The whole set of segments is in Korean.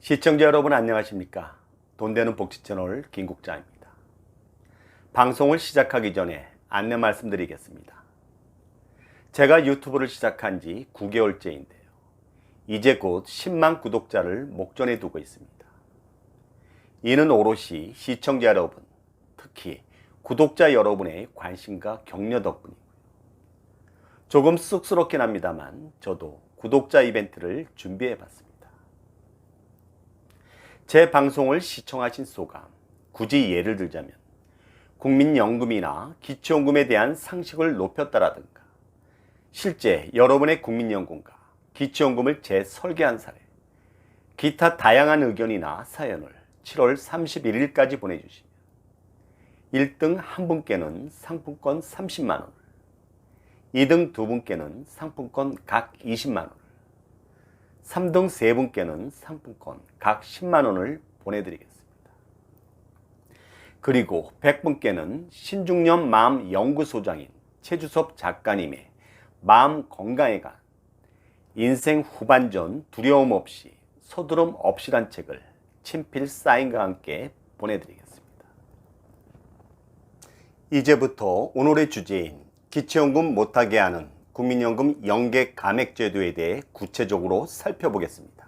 시청자 여러분 안녕하십니까? 돈되는 복지 채널 김국장입니다. 방송을 시작하기 전에 안내 말씀드리겠습니다. 제가 유튜브를 시작한 지 9개월째인데요. 이제 곧 10만 구독자를 목전에 두고 있습니다. 이는 오롯이 시청자 여러분, 특히 구독자 여러분의 관심과 격려 덕분이고요. 조금 쑥스럽긴 합니다만 저도 구독자 이벤트를 준비해 봤습니다. 제 방송을 시청하신 소감, 굳이 예를 들자면 국민연금이나 기초연금에 대한 상식을 높였다라든가 실제 여러분의 국민연금과 기초연금을 재설계한 사례, 기타 다양한 의견이나 사연을 7월 31일까지 보내주시면 1등 한 분께는 상품권 30만원을, 2등 두 분께는 상품권 각 20만원을, 3등 세 분께는 상품권 각 10만원을 보내드리겠습니다. 그리고 100분께는 신중년 마음연구소장인 최주섭 작가님의 마음 건강에 관한 인생 후반전 두려움 없이 서두름 없이란 책을 친필 사인과 함께 보내드리겠습니다. 이제부터 오늘의 주제인 기초연금 못하게 하는 국민연금 연계 감액제도에 대해 구체적으로 살펴보겠습니다.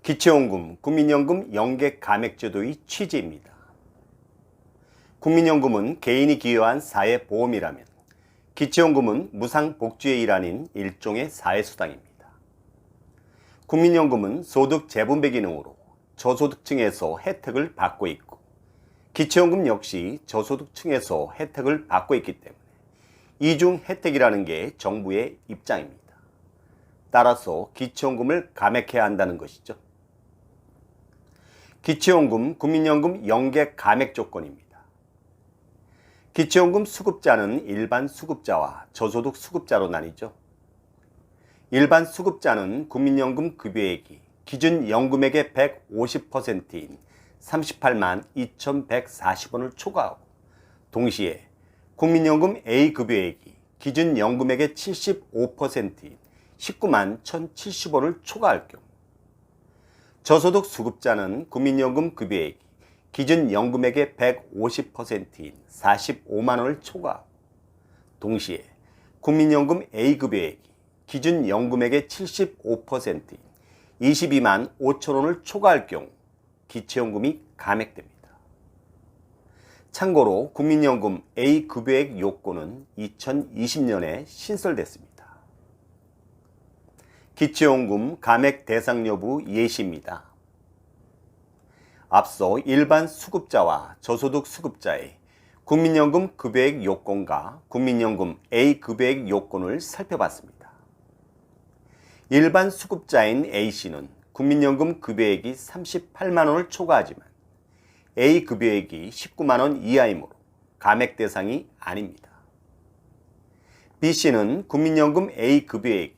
기초연금, 국민연금 연계 감액제도의 취지입니다. 국민연금은 개인이 기여한 사회보험이라면 기초연금은 무상복지의 일환인 일종의 사회수당입니다. 국민연금은 소득 재분배 기능으로 저소득층에서 혜택을 받고 있고 기초연금 역시 저소득층에서 혜택을 받고 있기 때문에 이중 혜택이라는 게 정부의 입장입니다. 따라서 기초연금을 감액해야 한다는 것이죠. 기초연금, 국민연금 연계 감액 조건입니다. 기초연금 수급자는 일반 수급자와 저소득 수급자로 나뉘죠. 일반 수급자는 국민연금 급여액이 기준 연금액의 150%인 38만 2,140원을 초과하고 동시에 국민연금 A급여액이 기준 연금액의 75%인 191,070원을 1,070원을 초과할 경우 저소득 수급자는 국민연금 급여액이 기준 연금액의 150%인 45만원을 초과하고 동시에 국민연금 A급여액이 기준 연금액의 75%인 22만 5천원을 초과할 경우 기초연금이 감액됩니다. 참고로 국민연금 A급여액 요건은 2020년에 신설됐습니다. 기초연금 감액 대상 여부 예시입니다. 앞서 일반 수급자와 저소득 수급자의 국민연금 급여액 요건과 국민연금 A급여액 요건을 살펴봤습니다. 일반 수급자인 A씨는 국민연금 급여액이 38만원을 초과하지만 A급여액이 19만원 이하이므로 감액 대상이 아닙니다. B씨는 국민연금 A급여액이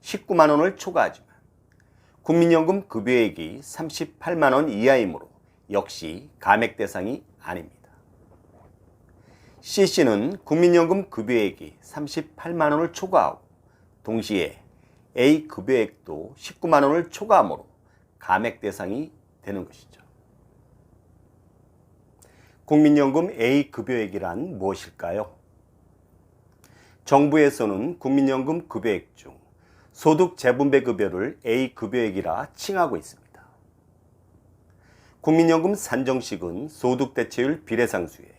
19만원을 초과하지만 국민연금 급여액이 38만원 이하이므로 역시 감액 대상이 아닙니다. C씨는 국민연금 급여액이 38만원을 초과하고 동시에 A급여액도 19만원을 초과하므로 감액 대상이 되는 것이죠. 국민연금 A급여액이란 무엇일까요? 정부에서는 국민연금 급여액 중 소득 재분배 급여를 A급여액이라 칭하고 있습니다. 국민연금 산정식은 소득대체율 비례상수에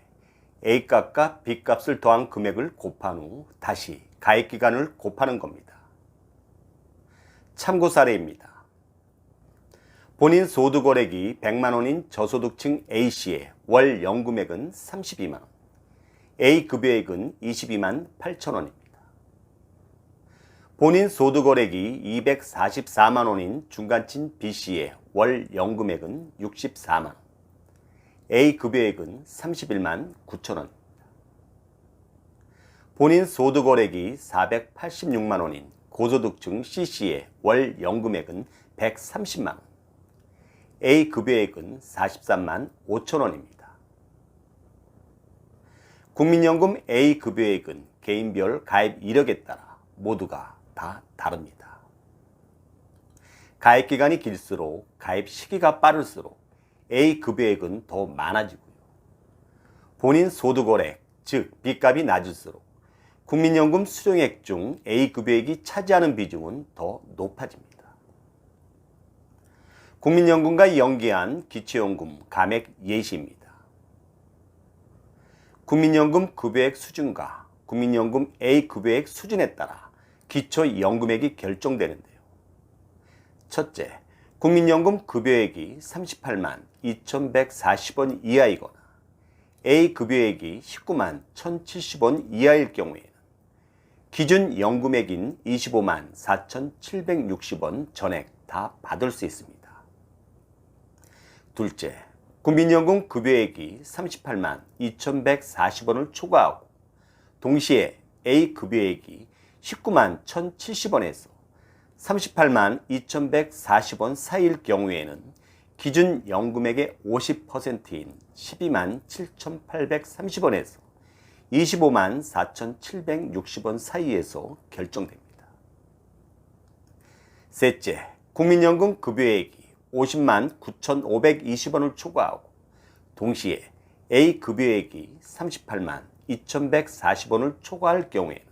A값과 B값을 더한 금액을 곱한 후 다시 가액기간을 곱하는 겁니다. 참고 사례입니다. 본인 소득월액이 100만원인 저소득층 A씨의 월 연금액은 32만원, A급여액은 22만 8천원입니다. 본인 소득월액이 244만원인 중간층 B씨의 월 연금액은 64만원, A급여액은 31만 9천원입니다. 본인 소득월액이 486만원인 고소득층 C씨의 월 연금액은 130만원, A급여액은 43만 5천원입니다. 국민연금 A급여액은 개인별 가입 이력에 따라 모두가 다 다릅니다. 가입 기간이 길수록 가입 시기가 빠를수록 A급여액은 더 많아지고요. 본인 소득월액, 즉 빚값이 낮을수록 국민연금 수령액 중 A급여액이 차지하는 비중은 더 높아집니다. 국민연금과 연계한 기초연금 감액 예시입니다. 국민연금 급여액 수준과 국민연금 A급여액 수준에 따라 기초연금액이 결정되는데요. 첫째, 국민연금 급여액이 38만 2,140원 이하이거나 A급여액이 19만 1,070원 이하일 경우에는 기준 연금액인 25만 4,760원 전액 다 받을 수 있습니다. 둘째, 국민연금 급여액이 38만 2,140원을 초과하고 동시에 A급여액이 19만 1,070원에서 38만 2,140원 사이일 경우에는 기준 연금액의 50%인 12만 7,830원에서 25만 4,760원 사이에서 결정됩니다. 셋째, 국민연금 급여액이 50만 9,520원을 초과하고 동시에 A급여액이 38만 2,140원을 초과할 경우에는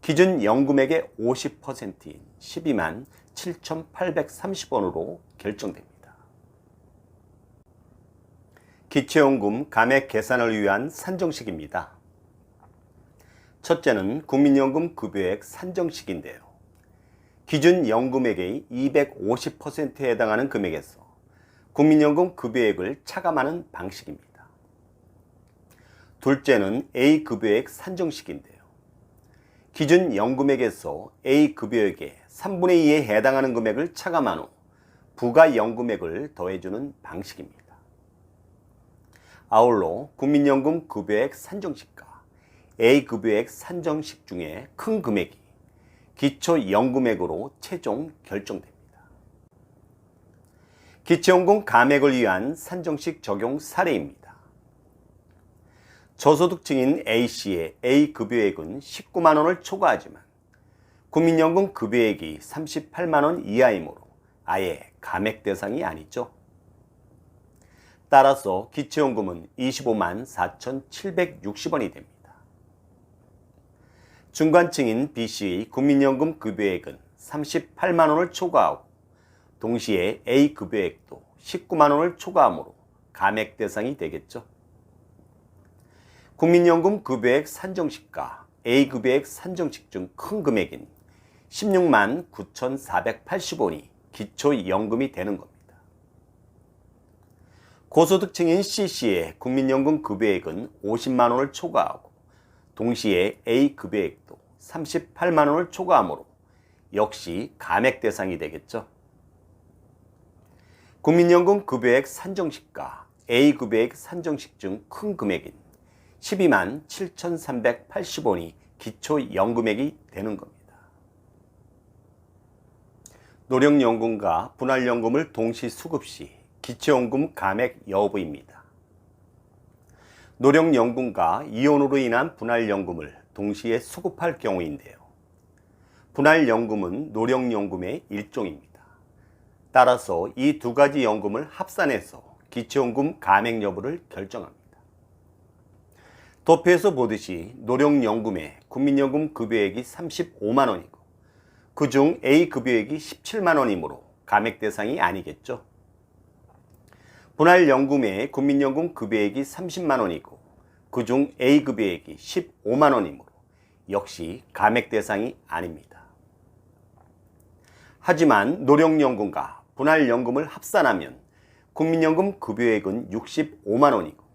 기준 연금액의 50%인 12만 7,830원으로 결정됩니다. 기초연금 감액 계산을 위한 산정식입니다. 첫째는 국민연금 급여액 산정식인데요. 기준 연금액의 250%에 해당하는 금액에서 국민연금 급여액을 차감하는 방식입니다. 둘째는 A급여액 산정식인데요. 기준 연금액에서 A급여액의 3분의 2에 해당하는 금액을 차감한 후 부가 연금액을 더해주는 방식입니다. 아울러 국민연금 급여액 산정식과 A급여액 산정식 중에 큰 금액이 기초연금액으로 최종 결정됩니다. 기초연금 감액을 위한 산정식 적용 사례입니다. 저소득층인 A씨의 A급여액은 19만원을 초과하지만 국민연금 급여액이 38만원 이하이므로 아예 감액 대상이 아니죠. 따라서 기초연금은 25만 4,760원이 됩니다. 중간층인 B씨의 국민연금 급여액은 38만원을 초과하고 동시에 A급여액도 19만원을 초과하므로 감액 대상이 되겠죠. 국민연금 급여액 산정식과 A급여액 산정식 중 큰 금액인 16만 9,480원이 기초연금이 되는 겁니다. 고소득층인 C씨의 국민연금 급여액은 50만원을 초과하고 동시에 A급여액도 38만원을 초과하므로 역시 감액 대상이 되겠죠. 국민연금 급여액 산정식과 A급여액 산정식 중 큰 금액인 12만 7,380원이 기초연금액이 되는 겁니다. 노령연금과 분할연금을 동시 수급 시 기초연금 감액 여부입니다. 노령연금과 이혼으로 인한 분할연금을 동시에 수급할 경우인데요. 분할연금은 노령연금의 일종입니다. 따라서 이 두 가지 연금을 합산해서 기초연금 감액 여부를 결정합니다. 도표에서 보듯이 노령연금의 국민연금 급여액이 35만원이고 그중 A급여액이 17만원이므로 감액 대상이 아니겠죠. 분할연금의 국민연금 급여액이 30만원이고 그중 A급여액이 15만원이므로 역시 감액 대상이 아닙니다. 하지만 노령연금과 분할연금을 합산하면 국민연금 급여액은 65만원이고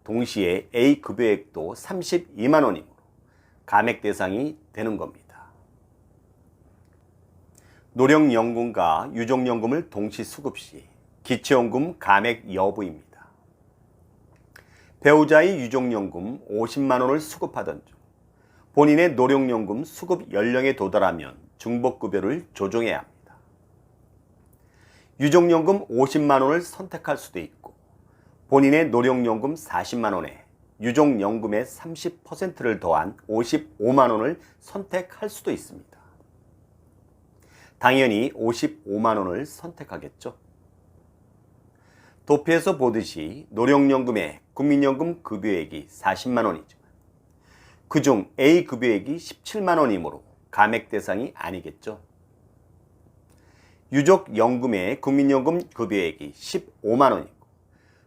동시에 A급여액도 32만원이므로 감액 대상이 되는 겁니다. 노령연금과 유족연금을 동시 수급 시 기초연금 감액 여부입니다. 배우자의 유족연금 50만원을 수급하던 중 본인의 노령연금 수급 연령에 도달하면 중복급여를 조정해야 합니다. 유족연금 50만원을 선택할 수도 있고 본인의 노령연금 40만원에 유족연금의 30%를 더한 55만 원을 선택할 수도 있습니다. 당연히 55만 원을 선택하겠죠. 도표에서 보듯이 노령연금의 국민연금 급여액이 40만 원이지만 그중 A 급여액이 17만 원이므로 감액 대상이 아니겠죠. 유족연금의 국민연금 급여액이 15만 원이고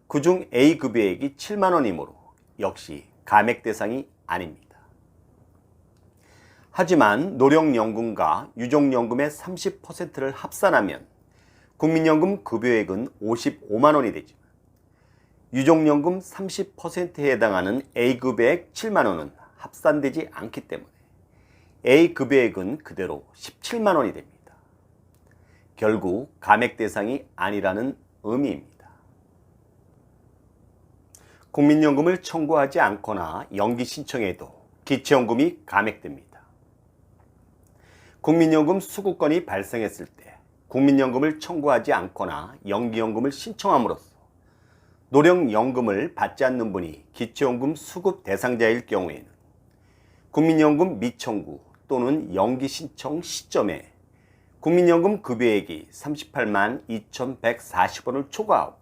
그중 A 급여액이 7만 원이므로 역시 감액 대상이 아닙니다. 하지만 노령연금과 유족연금의 30%를 합산하면 국민연금 급여액은 55만 원이 되지만 유족연금 30%에 해당하는 A급여액 7만 원은 합산되지 않기 때문에 A급여액은 그대로 17만 원이 됩니다. 결국 감액 대상이 아니라는 의미입니다. 국민연금을 청구하지 않거나 연기 신청해도 기초연금이 감액됩니다. 국민연금 수급건이 발생했을 때 국민연금을 청구하지 않거나 연기연금을 신청함으로써 노령연금을 받지 않는 분이 기초연금 수급 대상자일 경우에는 국민연금 미청구 또는 연기 신청 시점에 국민연금 급여액이 38만 2,140원을 초과하고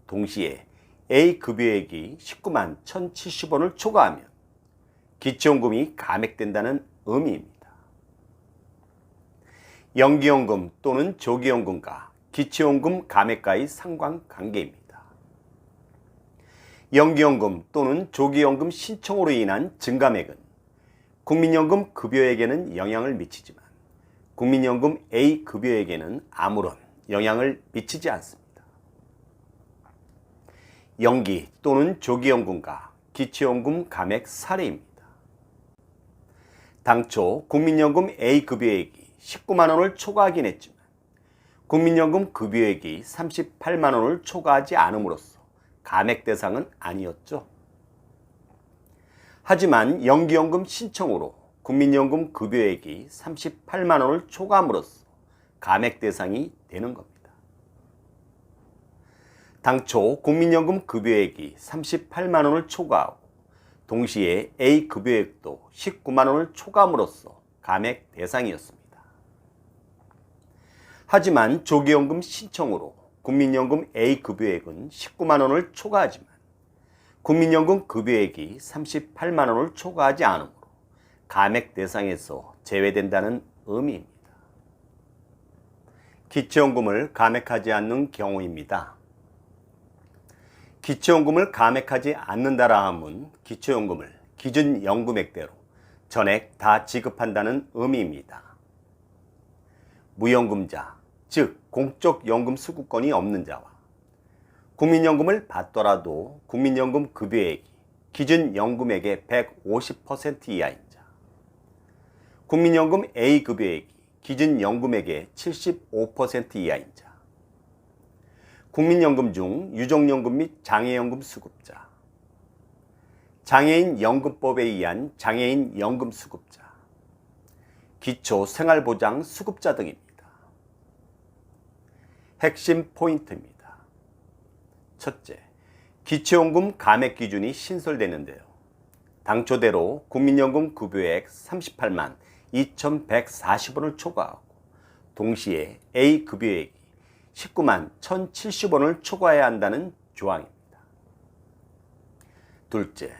동시에 A 급여액이 19만 1,070원을 초과하면 기초연금이 감액된다는 의미입니다. 연기연금 또는 조기연금과 기초연금 감액과의 상관관계입니다. 연기연금 또는 조기연금 신청으로 인한 증감액은 국민연금 급여액에는 영향을 미치지만 국민연금 A 급여액에는 아무런 영향을 미치지 않습니다. 연기 또는 조기연금과 기초연금 감액 사례입니다. 당초 국민연금 A 급여액이 19만 원을 초과하긴 했지만 국민연금 급여액이 38만 원을 초과하지 않음으로써 감액 대상은 아니었죠. 하지만 연기연금 신청으로 국민연금 급여액이 38만 원을 초과함으로써 감액 대상이 되는 겁니다. 당초 국민연금 급여액이 38만 원을 초과하고 동시에 A 급여액도 19만 원을 초과함으로써 감액 대상이었습니다. 하지만 조기연금 신청으로 국민연금 A 급여액은 19만 원을 초과하지만 국민연금 급여액이 38만 원을 초과하지 않으므로 감액 대상에서 제외된다는 의미입니다. 기초연금을 감액하지 않는 경우입니다. 기초연금을 감액하지 않는다라 함은 기초연금을 기준연금액대로 전액 다 지급한다는 의미입니다. 무연금자, 즉 공적연금 수급권이 없는 자와 국민연금을 받더라도 국민연금 급여액이 기준연금액의 150% 이하인 자, 국민연금 A 급여액이 기준연금액의 75% 이하인 자, 국민연금 중 유족연금 및 장애연금 수급자, 장애인연금법에 의한 장애인 연금 수급자, 기초생활보장 수급자 등입니다. 핵심 포인트입니다. 첫째, 기초연금 감액 기준이 신설되는데요. 당초대로 국민연금 급여액 38만 2,140원을 초과하고 동시에 A 급여액이 19만 1,070원을 초과해야 한다는 조항입니다. 둘째,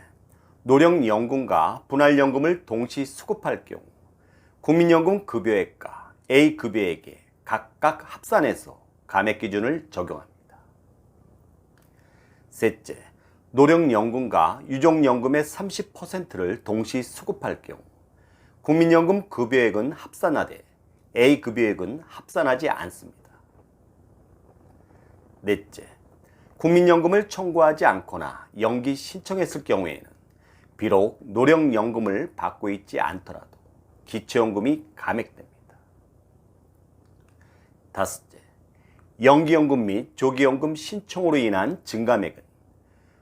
노령연금과 분할연금을 동시 수급할 경우 국민연금 급여액과 A 급여액에 각각 합산해서 감액 기준을 적용합니다. 셋째, 노령연금과 유족연금의 30%를 동시 수급할 경우 국민연금 급여액은 합산하되 A 급여액은 합산하지 않습니다. 넷째, 국민연금을 청구하지 않거나 연기 신청했을 경우에는 비록 노령연금을 받고 있지 않더라도 기초연금이 감액됩니다. 다섯째, 연기연금 및 조기연금 신청으로 인한 증감액은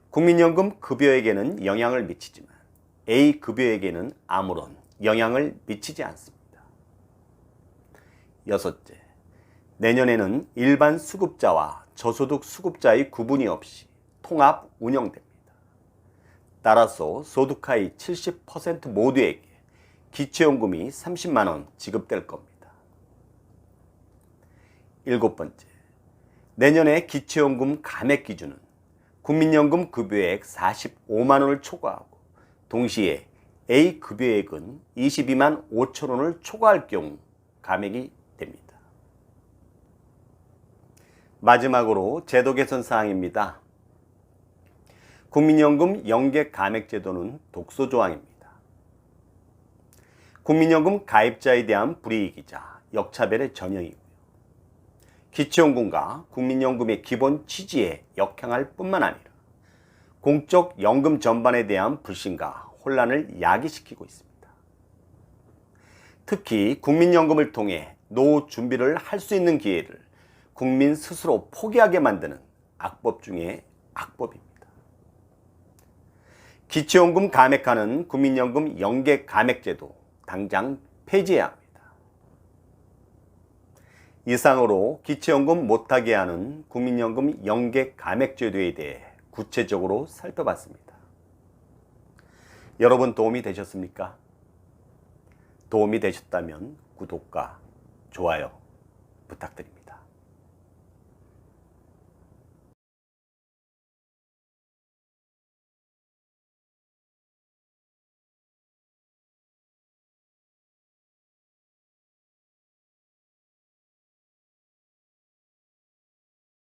국민연금 급여액에는 영향을 미치지만 A 급여액에는 아무런 영향을 미치지 않습니다. 여섯째, 내년에는 일반 수급자와 저소득 수급자의 구분이 없이 통합 운영됩니다. 따라서 소득하위 70% 모두에게 기초연금이 30만 원 지급될 겁니다. 7번째, 내년에 기초연금 감액 기준은 국민연금 급여액 45만 원을 초과하고 동시에 A 급여액은 22만 5천 원을 초과할 경우 감액이 됩니다. 마지막으로 제도 개선 사항입니다. 국민연금 연계 감액 제도는 독소 조항입니다. 국민연금 가입자에 대한 불이익이자 역차별의 전형이고요. 기초연금과 국민연금의 기본 취지에 역행할 뿐만 아니라 공적 연금 전반에 대한 불신과 혼란을 야기시키고 있습니다. 특히 국민연금을 통해 노후 준비를 할 수 있는 기회를 국민 스스로 포기하게 만드는 악법 중에 악법입니다. 기초연금 감액하는 국민연금 연계 감액제도 당장 폐지해야 합니다. 이상으로 기초연금 못하게 하는 국민연금 연계 감액제도에 대해 구체적으로 살펴봤습니다. 여러분 도움이 되셨습니까? 도움이 되셨다면 구독과 좋아요 부탁드립니다.